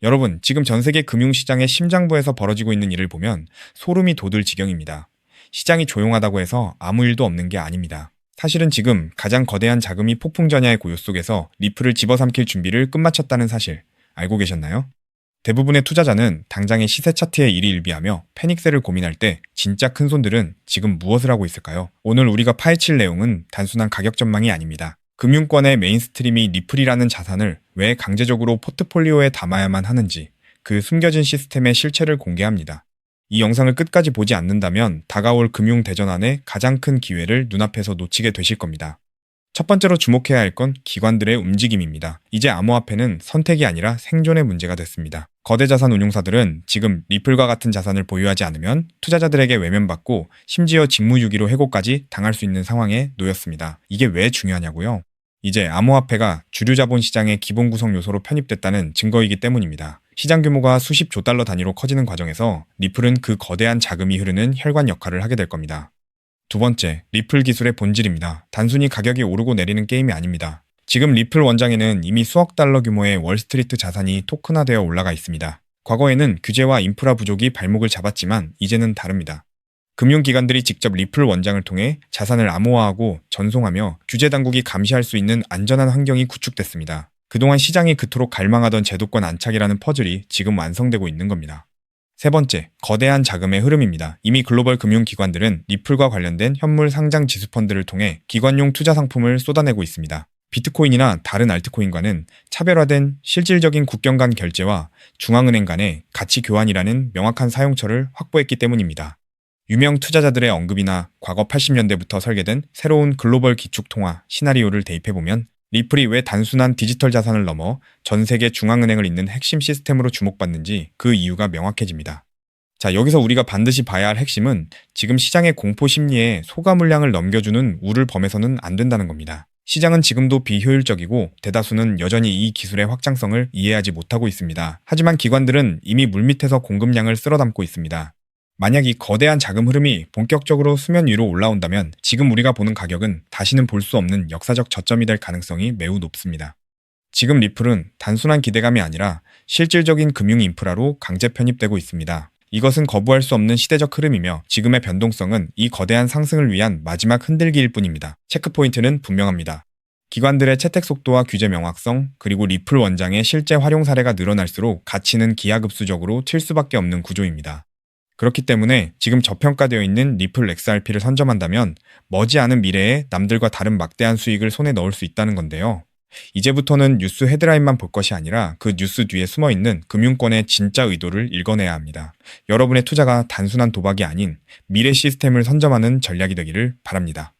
여러분, 지금 전 세계 금융시장의 심장부에서 벌어지고 있는 일을 보면 소름이 돋을 지경입니다. 시장이 조용하다고 해서 아무 일도 없는 게 아닙니다. 사실은 지금 가장 거대한 자금이 폭풍전야의 고요 속에서 리플을 집어삼킬 준비를 끝마쳤다는 사실 알고 계셨나요? 대부분의 투자자는 당장의 시세 차트에 일희일비하며 패닉셀을 고민할 때 진짜 큰 손들은 지금 무엇을 하고 있을까요? 오늘 우리가 파헤칠 내용은 단순한 가격 전망이 아닙니다. 금융권의 메인스트림이 리플이라는 자산을 왜 강제적으로 포트폴리오에 담아야만 하는지 그 숨겨진 시스템의 실체를 공개합니다. 이 영상을 끝까지 보지 않는다면 다가올 금융 대전환의 가장 큰 기회를 눈앞에서 놓치게 되실 겁니다. 첫 번째로 주목해야 할 건 기관들의 움직임입니다. 이제 암호화폐는 선택이 아니라 생존의 문제가 됐습니다. 거대 자산 운용사들은 지금 리플과 같은 자산을 보유하지 않으면 투자자들에게 외면받고 심지어 직무유기로 해고까지 당할 수 있는 상황에 놓였습니다. 이게 왜 중요하냐고요? 이제 암호화폐가 주류 자본 시장의 기본 구성 요소로 편입됐다는 증거이기 때문입니다. 시장 규모가 수십조 달러 단위로 커지는 과정에서 리플은 그 거대한 자금이 흐르는 혈관 역할을 하게 될 겁니다. 두 번째, 리플 기술의 본질입니다. 단순히 가격이 오르고 내리는 게임이 아닙니다. 지금 리플 원장에는 이미 수억 달러 규모의 월스트리트 자산이 토큰화되어 올라가 있습니다. 과거에는 규제와 인프라 부족이 발목을 잡았지만 이제는 다릅니다. 금융기관들이 직접 리플 원장을 통해 자산을 암호화하고 전송하며 규제 당국이 감시할 수 있는 안전한 환경이 구축됐습니다. 그동안 시장이 그토록 갈망하던 제도권 안착이라는 퍼즐이 지금 완성되고 있는 겁니다. 세 번째, 거대한 자금의 흐름입니다. 이미 글로벌 금융기관들은 리플과 관련된 현물 상장 지수펀드를 통해 기관용 투자 상품을 쏟아내고 있습니다. 비트코인이나 다른 알트코인과는 차별화된 실질적인 국경 간 결제와 중앙은행 간의 가치 교환이라는 명확한 사용처를 확보했기 때문입니다. 유명 투자자들의 언급이나 과거 80년대부터 설계된 새로운 글로벌 기축통화 시나리오를 대입해보면 리플이 왜 단순한 디지털 자산을 넘어 전 세계 중앙은행을 잇는 핵심 시스템으로 주목받는지 그 이유가 명확해집니다. 자, 여기서 우리가 반드시 봐야 할 핵심은 지금 시장의 공포 심리에 소가 물량을 넘겨주는 우를 범해서는 안 된다는 겁니다. 시장은 지금도 비효율적이고 대다수는 여전히 이 기술의 확장성을 이해하지 못하고 있습니다. 하지만 기관들은 이미 물밑에서 공급량을 쓸어담고 있습니다. 만약 이 거대한 자금 흐름이 본격적으로 수면 위로 올라온다면 지금 우리가 보는 가격은 다시는 볼 수 없는 역사적 저점이 될 가능성이 매우 높습니다. 지금 리플은 단순한 기대감이 아니라 실질적인 금융 인프라로 강제 편입되고 있습니다. 이것은 거부할 수 없는 시대적 흐름이며 지금의 변동성은 이 거대한 상승을 위한 마지막 흔들기일 뿐입니다. 체크포인트는 분명합니다. 기관들의 채택 속도와 규제 명확성, 그리고 리플 원장의 실제 활용 사례가 늘어날수록 가치는 기하급수적으로 튈 수밖에 없는 구조입니다. 그렇기 때문에 지금 저평가되어 있는 리플 XRP를 선점한다면 머지않은 미래에 남들과 다른 막대한 수익을 손에 넣을 수 있다는 건데요. 이제부터는 뉴스 헤드라인만 볼 것이 아니라 그 뉴스 뒤에 숨어있는 금융권의 진짜 의도를 읽어내야 합니다. 여러분의 투자가 단순한 도박이 아닌 미래 시스템을 선점하는 전략이 되기를 바랍니다.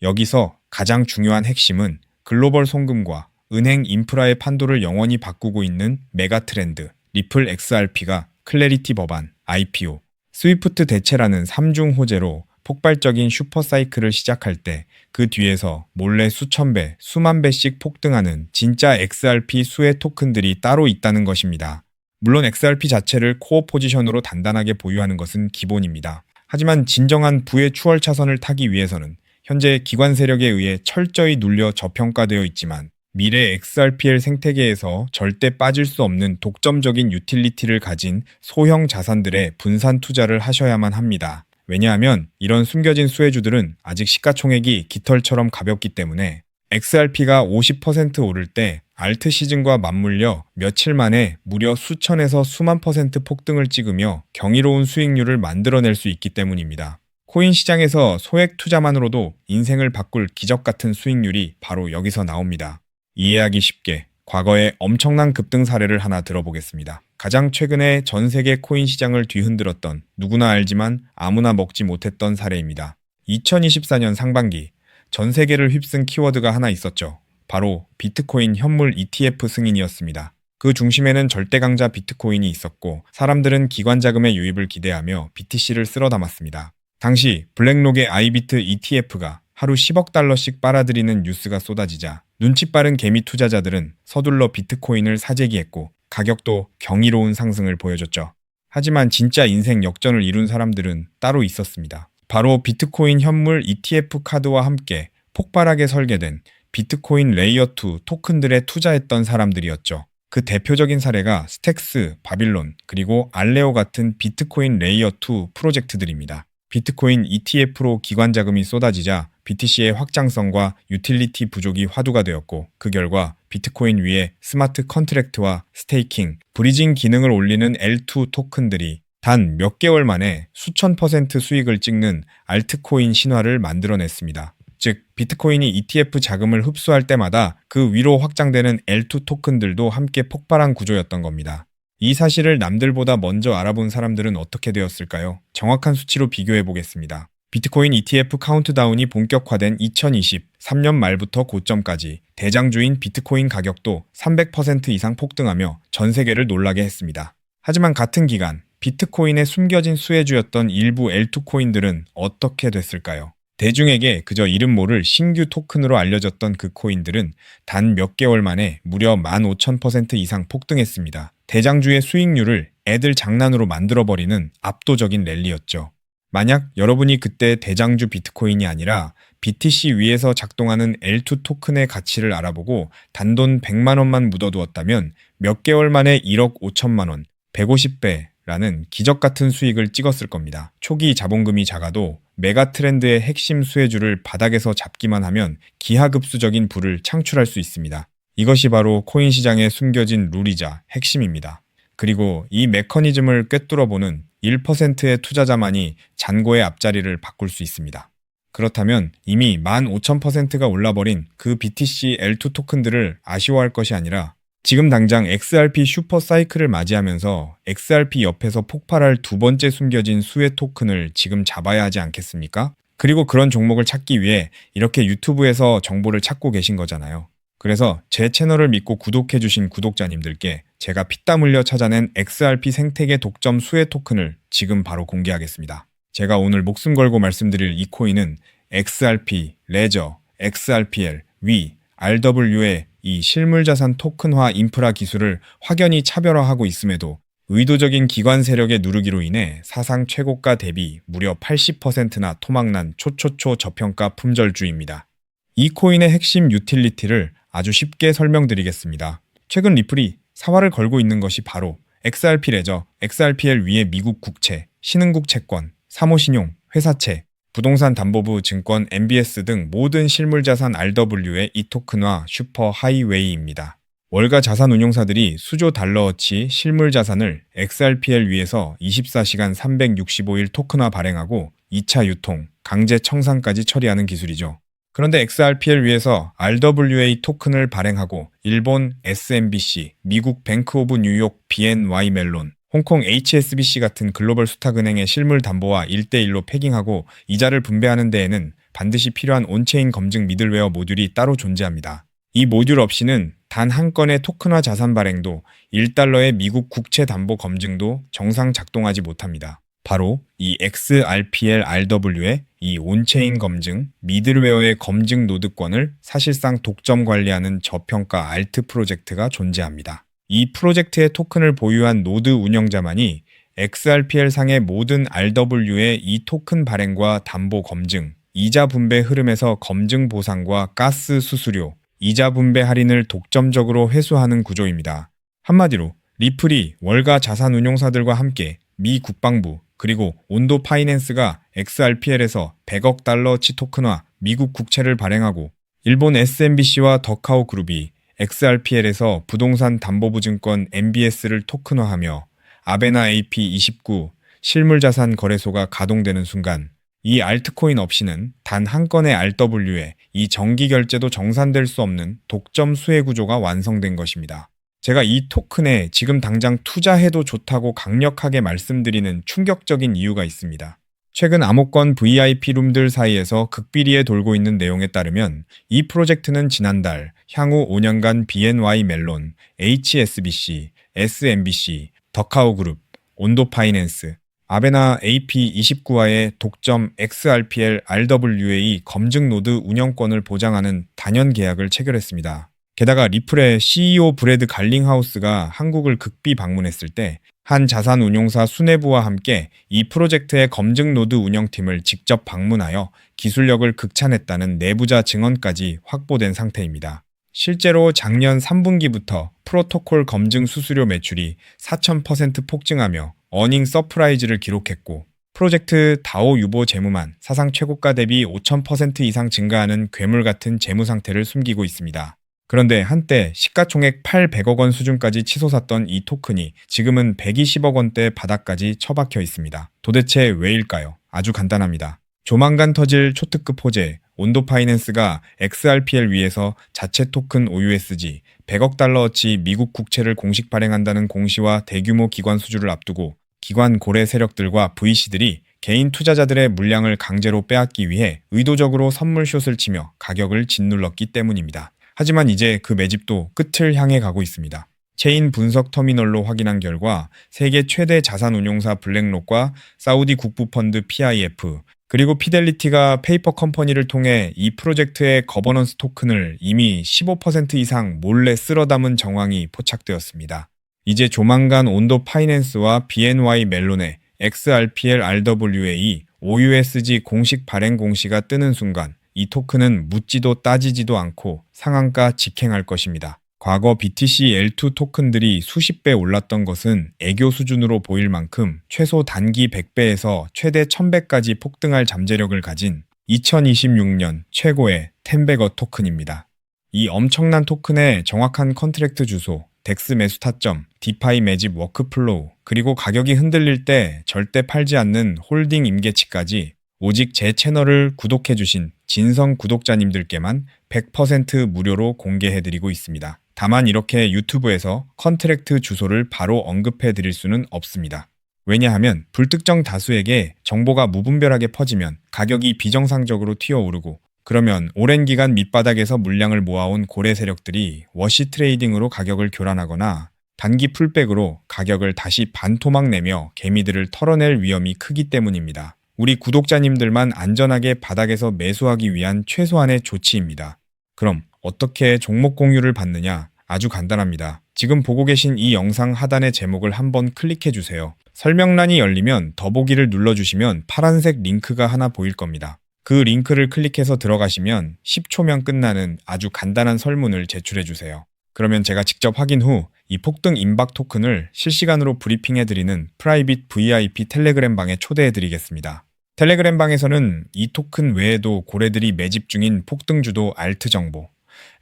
여기서 가장 중요한 핵심은 글로벌 송금과 은행 인프라의 판도를 영원히 바꾸고 있는 메가 트렌드, 리플 XRP가 클래리티 법안, IPO, 스위프트 대체라는 3중 호재로 폭발적인 슈퍼사이클을 시작할 때 그 뒤에서 몰래 수천 배, 수만 배씩 폭등하는 진짜 XRP 수혜 토큰들이 따로 있다는 것입니다. 물론 XRP 자체를 코어 포지션으로 단단하게 보유하는 것은 기본입니다. 하지만 진정한 부의 추월 차선을 타기 위해서는 현재 기관 세력에 의해 철저히 눌려 저평가되어 있지만 미래 XRPL 생태계에서 절대 빠질 수 없는 독점적인 유틸리티를 가진 소형 자산들의 분산 투자를 하셔야만 합니다. 왜냐하면 이런 숨겨진 수혜주들은 아직 시가총액이 깃털처럼 가볍기 때문에 XRP가 50% 오를 때 알트 시즌과 맞물려 며칠 만에 무려 수천에서 수만 퍼센트 폭등을 찍으며 경이로운 수익률을 만들어낼 수 있기 때문입니다. 코인 시장에서 소액 투자만으로도 인생을 바꿀 기적 같은 수익률이 바로 여기서 나옵니다. 이해하기 쉽게 과거의 엄청난 급등 사례를 하나 들어보겠습니다. 가장 최근에 전 세계 코인 시장을 뒤흔들었던 누구나 알지만 아무나 먹지 못했던 사례입니다. 2024년 상반기 전 세계를 휩쓴 키워드가 하나 있었죠. 바로 비트코인 현물 ETF 승인이었습니다. 그 중심에는 절대 강자 비트코인이 있었고 사람들은 기관 자금의 유입을 기대하며 BTC를 쓸어 담았습니다. 당시 블랙록의 아이비트 ETF가 하루 10억 달러씩 빨아들이는 뉴스가 쏟아지자 눈치 빠른 개미 투자자들은 서둘러 비트코인을 사재기했고 가격도 경이로운 상승을 보여줬죠. 하지만 진짜 인생 역전을 이룬 사람들은 따로 있었습니다. 바로 비트코인 현물 ETF 카드와 함께 폭발하게 설계된 비트코인 레이어2 토큰들에 투자했던 사람들이었죠. 그 대표적인 사례가 스택스, 바빌론, 그리고 알레오 같은 비트코인 레이어 2 프로젝트들입니다. 비트코인 ETF로 기관 자금이 쏟아지자 BTC의 확장성과 유틸리티 부족이 화두가 되었고, 그 결과 비트코인 위에 스마트 컨트랙트와 스테이킹, 브리징 기능을 올리는 L2 토큰들이 단 몇 개월 만에 수천 % 수익을 찍는 알트코인 신화를 만들어냈습니다. 즉, 비트코인이 ETF 자금을 흡수할 때마다 그 위로 확장되는 L2 토큰들도 함께 폭발한 구조였던 겁니다. 이 사실을 남들보다 먼저 알아본 사람들은 어떻게 되었을까요? 정확한 수치로 비교해 보겠습니다. 비트코인 ETF 카운트다운이 본격화된 2023년 말부터 고점까지 대장주인 비트코인 가격도 300% 이상 폭등하며 전 세계를 놀라게 했습니다. 하지만 같은 기간 비트코인의 숨겨진 수혜주였던 일부 L2 코인들은 어떻게 됐을까요? 대중에게 그저 이름 모를 신규 토큰으로 알려졌던 그 코인들은 단 몇 개월 만에 무려 15,000% 이상 폭등했습니다. 대장주의 수익률을 애들 장난으로 만들어버리는 압도적인 랠리였죠. 만약 여러분이 그때 대장주 비트코인이 아니라 BTC 위에서 작동하는 L2 토큰의 가치를 알아보고 단돈 100만 원만 묻어두었다면 몇 개월 만에 1억 5천만 원, 150배라는 기적 같은 수익을 찍었을 겁니다. 초기 자본금이 작아도 메가 트렌드의 핵심 수혜주를 바닥에서 잡기만 하면 기하급수적인 부를 창출할 수 있습니다. 이것이 바로 코인 시장에 숨겨진 룰이자 핵심입니다. 그리고 이 메커니즘을 꿰뚫어보는 1%의 투자자만이 잔고의 앞자리를 바꿀 수 있습니다. 그렇다면 이미 15,000%가 올라버린 그 BTC L2 토큰들을 아쉬워할 것이 아니라 지금 당장 XRP 슈퍼 사이클을 맞이하면서 XRP 옆에서 폭발할 두 번째 숨겨진 수혜 토큰을 지금 잡아야 하지 않겠습니까? 그리고 그런 종목을 찾기 위해 이렇게 유튜브에서 정보를 찾고 계신 거잖아요. 그래서 제 채널을 믿고 구독해주신 구독자님들께 제가 피땀 흘려 찾아낸 XRP 생태계 독점 수혜 토큰을 지금 바로 공개하겠습니다. 제가 오늘 목숨 걸고 말씀드릴 이 코인은 XRP, 레저, XRPL, 위, RW의 이 실물자산 토큰화 인프라 기술을 확연히 차별화하고 있음에도 의도적인 기관 세력의 누르기로 인해 사상 최고가 대비 무려 80%나 토막난 초초초 저평가 품절주입니다. 이 코인의 핵심 유틸리티를 아주 쉽게 설명드리겠습니다. 최근 리플이 사활을 걸고 있는 것이 바로 XRP 레저, XRPL 위의 미국 국채, 신흥국 채권, 사모신용, 회사채, 부동산 담보부 증권 MBS 등 모든 실물자산 RW의 이 토큰화 슈퍼 하이웨이입니다. 월가 자산운용사들이 수조 달러어치 실물자산을 XRPL 위에서 24시간 365일 토큰화 발행하고 2차 유통, 강제 청산까지 처리하는 기술이죠. 그런데 XRPL 위에서 RWA 토큰을 발행하고 일본 SMBC, 미국 뱅크 오브 뉴욕 BNY 멜론, 홍콩 HSBC 같은 글로벌 수탁은행의 실물 담보와 1대1로 패깅하고 이자를 분배하는 데에는 반드시 필요한 온체인 검증 미들웨어 모듈이 따로 존재합니다. 이 모듈 없이는 단 한 건의 토큰화 자산 발행도 1달러의 미국 국채 담보 검증도 정상 작동하지 못합니다. 바로 이 XRPL RW의 이 온체인 검증, 미들웨어의 검증 노드권을 사실상 독점 관리하는 저평가 알트 프로젝트가 존재합니다. 이 프로젝트의 토큰을 보유한 노드 운영자만이 XRPL 상의 모든 RW의 이 토큰 발행과 담보 검증, 이자 분배 흐름에서 검증 보상과 가스 수수료, 이자 분배 할인을 독점적으로 회수하는 구조입니다. 한마디로 리플이 월가 자산운용사들과 함께 미 국방부 그리고 온도 파이낸스가 XRPL에서 100억 달러치 토큰화 미국 국채를 발행하고 일본 SMBC와 더카오 그룹이 XRPL에서 부동산 담보부 증권 MBS를 토큰화하며 아베나 AP29 실물자산 거래소가 가동되는 순간 이 알트코인 없이는 단 한 건의 RW에 이 정기 결제도 정산될 수 없는 독점 수혜 구조가 완성된 것입니다. 제가 이 토큰에 지금 당장 투자해도 좋다고 강력하게 말씀드리는 충격적인 이유가 있습니다. 최근 암호권 VIP 룸들 사이에서 극비리에 돌고 있는 내용에 따르면 이 프로젝트는 지난달 향후 5년간 BNY 멜론, HSBC, SMBC, 더카오 그룹, 온도 파이낸스, 아베나 AP29와의 독점 XRPL RWA 검증 노드 운영권을 보장하는 단연 계약을 체결했습니다. 게다가 리플의 CEO 브래드 갈링하우스가 한국을 극비 방문했을 때 한 자산운용사 수뇌부와 함께 이 프로젝트의 검증 노드 운영팀을 직접 방문하여 기술력을 극찬했다는 내부자 증언까지 확보된 상태입니다. 실제로 작년 3분기부터 프로토콜 검증 수수료 매출이 4000% 폭증하며 어닝 서프라이즈를 기록했고 프로젝트 다오 유보 재무만 사상 최고가 대비 5000% 이상 증가하는 괴물 같은 재무 상태를 숨기고 있습니다. 그런데 한때 시가총액 800억 원 수준까지 치솟았던 이 토큰이 지금은 120억 원대 바닥까지 처박혀 있습니다. 도대체 왜일까요? 아주 간단합니다. 조만간 터질 초특급 호재, 온도 파이낸스가 XRPL 위에서 자체 토큰 OUSG 100억 달러어치 미국 국채를 공식 발행한다는 공시와 대규모 기관 수주를 앞두고 기관 고래 세력들과 VC들이 개인 투자자들의 물량을 강제로 빼앗기 위해 의도적으로 선물숏을 치며 가격을 짓눌렀기 때문입니다. 하지만 이제 그 매집도 끝을 향해 가고 있습니다. 체인 분석 터미널로 확인한 결과 세계 최대 자산운용사 블랙록과 사우디 국부펀드 PIF 그리고 피델리티가 페이퍼 컴퍼니를 통해 이 프로젝트의 거버넌스 토큰을 이미 15% 이상 몰래 쓸어 담은 정황이 포착되었습니다. 이제 조만간 온도 파이낸스와 BNY 멜론의 XRPL RWA OUSG 공식 발행 공시가 뜨는 순간 이 토큰은 묻지도 따지지도 않고 상한가 직행할 것입니다. 과거 BTC L2 토큰들이 수십 배 올랐던 것은 애교 수준으로 보일 만큼 최소 단기 100배에서 최대 1000배까지 폭등할 잠재력을 가진 2026년 최고의 텐베거 토큰입니다. 이 엄청난 토큰의 정확한 컨트랙트 주소, 덱스 매수 타점, 디파이 매집 워크플로우, 그리고 가격이 흔들릴 때 절대 팔지 않는 홀딩 임계치까지 오직 제 채널을 구독해주신 진성 구독자님들께만 100% 무료로 공개해드리고 있습니다. 다만 이렇게 유튜브에서 컨트랙트 주소를 바로 언급해드릴 수는 없습니다. 왜냐하면 불특정 다수에게 정보가 무분별하게 퍼지면 가격이 비정상적으로 튀어오르고 그러면 오랜 기간 밑바닥에서 물량을 모아온 고래 세력들이 워시 트레이딩으로 가격을 교란하거나 단기 풀백으로 가격을 다시 반토막 내며 개미들을 털어낼 위험이 크기 때문입니다. 우리 구독자님들만 안전하게 바닥에서 매수하기 위한 최소한의 조치입니다. 그럼 어떻게 종목 공유를 받느냐? 아주 간단합니다. 지금 보고 계신 이 영상 하단의 제목을 한번 클릭해 주세요. 설명란이 열리면 더보기를 눌러주시면 파란색 링크가 하나 보일 겁니다. 그 링크를 클릭해서 들어가시면 10초면 끝나는 아주 간단한 설문을 제출해 주세요. 그러면 제가 직접 확인 후 이 폭등 임박 토큰을 실시간으로 브리핑해드리는 프라이빗 VIP 텔레그램 방에 초대해드리겠습니다. 텔레그램 방에서는 이 토큰 외에도 고래들이 매집 중인 폭등주도 알트 정보,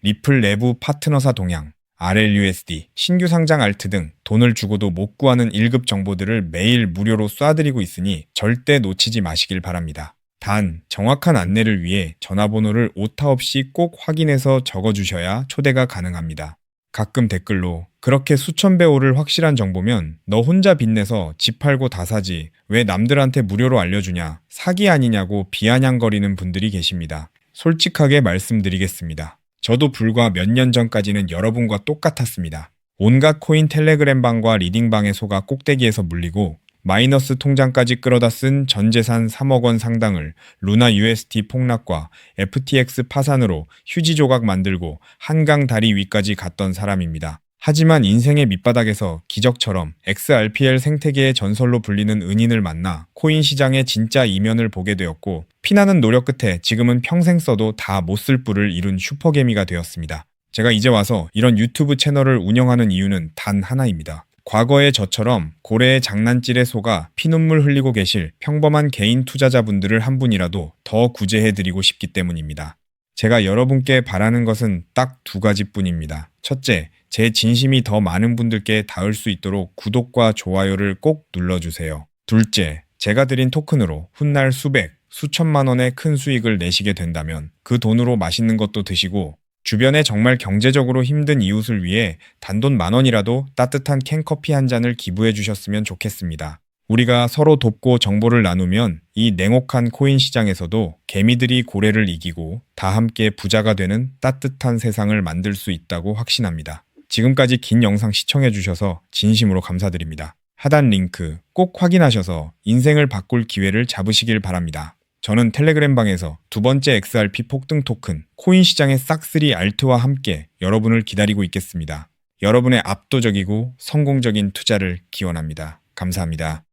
리플 내부 파트너사 동향, RLUSD, 신규 상장 알트 등 돈을 주고도 못 구하는 1급 정보들을 매일 무료로 쏴드리고 있으니 절대 놓치지 마시길 바랍니다. 단, 정확한 안내를 위해 전화번호를 오타 없이 꼭 확인해서 적어주셔야 초대가 가능합니다. 가끔 댓글로 그렇게 수천 배 오를 확실한 정보면 너 혼자 빚내서 집 팔고 다 사지 왜 남들한테 무료로 알려주냐 사기 아니냐고 비아냥거리는 분들이 계십니다. 솔직하게 말씀드리겠습니다. 저도 불과 몇 년 전까지는 여러분과 똑같았습니다. 온갖 코인 텔레그램 방과 리딩방의 소가 꼭대기에서 물리고 마이너스 통장까지 끌어다 쓴 전재산 3억 원 상당을 루나 UST 폭락과 FTX 파산으로 휴지 조각 만들고 한강 다리 위까지 갔던 사람입니다. 하지만 인생의 밑바닥에서 기적처럼 XRPL 생태계의 전설로 불리는 은인을 만나 코인 시장의 진짜 이면을 보게 되었고 피나는 노력 끝에 지금은 평생 써도 다 못 쓸 뿔을 이룬 슈퍼개미가 되었습니다. 제가 이제 와서 이런 유튜브 채널을 운영하는 이유는 단 하나입니다. 과거의 저처럼 고래의 장난질에 속아 피눈물 흘리고 계실 평범한 개인 투자자분들을 한 분이라도 더 구제해드리고 싶기 때문입니다. 제가 여러분께 바라는 것은 딱 두 가지뿐입니다. 첫째, 제 진심이 더 많은 분들께 닿을 수 있도록 구독과 좋아요를 꼭 눌러주세요. 둘째, 제가 드린 토큰으로 훗날 수백, 수천만 원의 큰 수익을 내시게 된다면 그 돈으로 맛있는 것도 드시고 주변에 정말 경제적으로 힘든 이웃을 위해 단돈 10,000원이라도 따뜻한 캔커피 한 잔을 기부해 주셨으면 좋겠습니다. 우리가 서로 돕고 정보를 나누면 이 냉혹한 코인 시장에서도 개미들이 고래를 이기고 다 함께 부자가 되는 따뜻한 세상을 만들 수 있다고 확신합니다. 지금까지 긴 영상 시청해 주셔서 진심으로 감사드립니다. 하단 링크 꼭 확인하셔서 인생을 바꿀 기회를 잡으시길 바랍니다. 저는 텔레그램 방에서 두 번째 XRP 폭등 토큰 코인 시장의 싹쓸이 알트와 함께 여러분을 기다리고 있겠습니다. 여러분의 압도적이고 성공적인 투자를 기원합니다. 감사합니다.